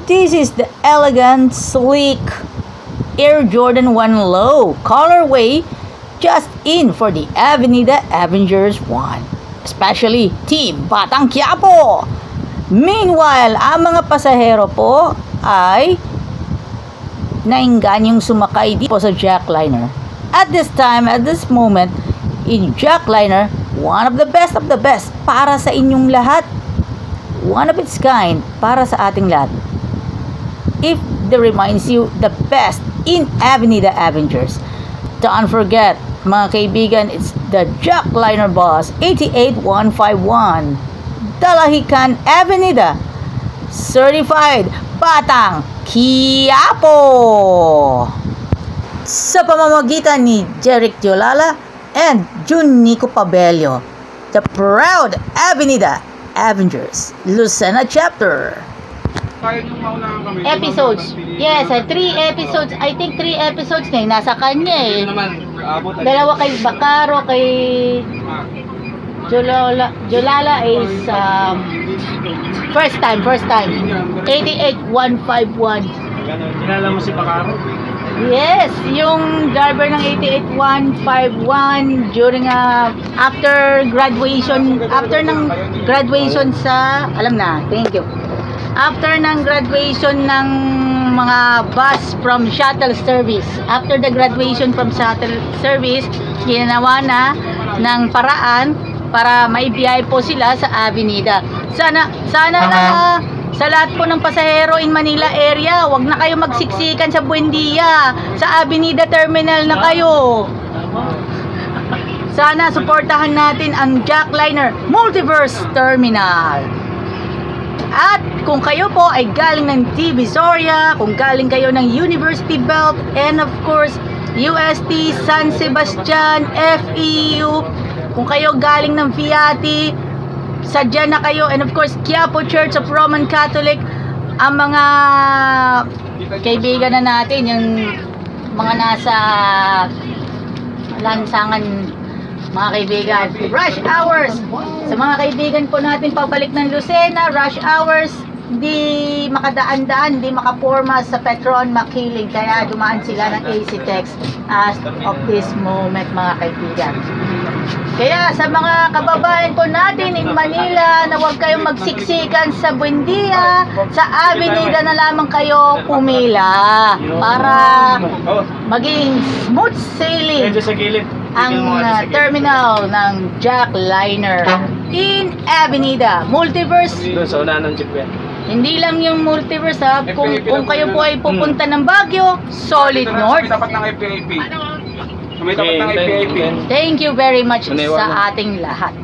This is the elegant, sleek Air Jordan 1 Low colorway, just in for the Avenida Avengers 1, especially Team Batang Quiapo. Meanwhile, ang mga pasahero po ay naingganyong sumakay dito sa jackliner. At this time, at this moment, in jackliner, one of the best para sa inyong lahat. One of its kind para sa ating lahat. If that reminds you the best in Avenida Avengers, don't forget, mga kaibigan, it's the jackliner boss 88151 Dalahican Avenida, certified Batang Quiapo, sa pamamagitan ni Jeric Diolala and Jun Nico Pabello, the proud Avenida Avengers Lucena chapter. Episodes. Yes, 3 episodes. I think 3 episodes na nasa kanya eh. Dalawa kay Bacaro, kay Jolala is first time 88151. Kilala mo si Bacaro? Yes, yung driver ng 88151 during after graduation sa, alam na, thank you. After ng graduation ng mga bus from shuttle service, after the graduation from shuttle service, ginawa na ng paraan para maibiyahe po sila sa Avenida. Sana na sa lahat po ng pasahero in Manila area, wag na kayo magsiksikan sa Buendia, sa Avenida Terminal na kayo. Sana suportahan natin ang jackliner Multiverse Terminal. At kung kayo po ay galing ng Divisoria, kung galing kayo ng University Belt, and of course UST, San Sebastian, FEU, kung kayo galing ng Fiati, sadya na kayo, and of course Quiapo Church of Roman Catholic, ang mga kaibigan na natin, yung mga nasa lansangan, mga kaibigan, rush hours, sa mga kaibigan po natin pabalik ng Lucena, rush hours, hindi makadaan-daan, hindi makaporma sa Petron, Makiling, kaya dumaan sila ng AC Tex as of this moment, mga kaibigan. Kaya sa mga kababayan po natin in Manila na huwag kayong magsiksikan sa Buendia, sa Avenida na lamang kayo pumila para maging smooth sailing ang terminal ng jackliner in Avenida Multiverse. Doon sa unahan ng jeep yan. Hindi lang yung Multiverse ha, kung kayo po ay pupunta ng Baguio, Solid North. Tapat ng FPAP. May tapat ng FPAP. Thank you very much sa ating lahat.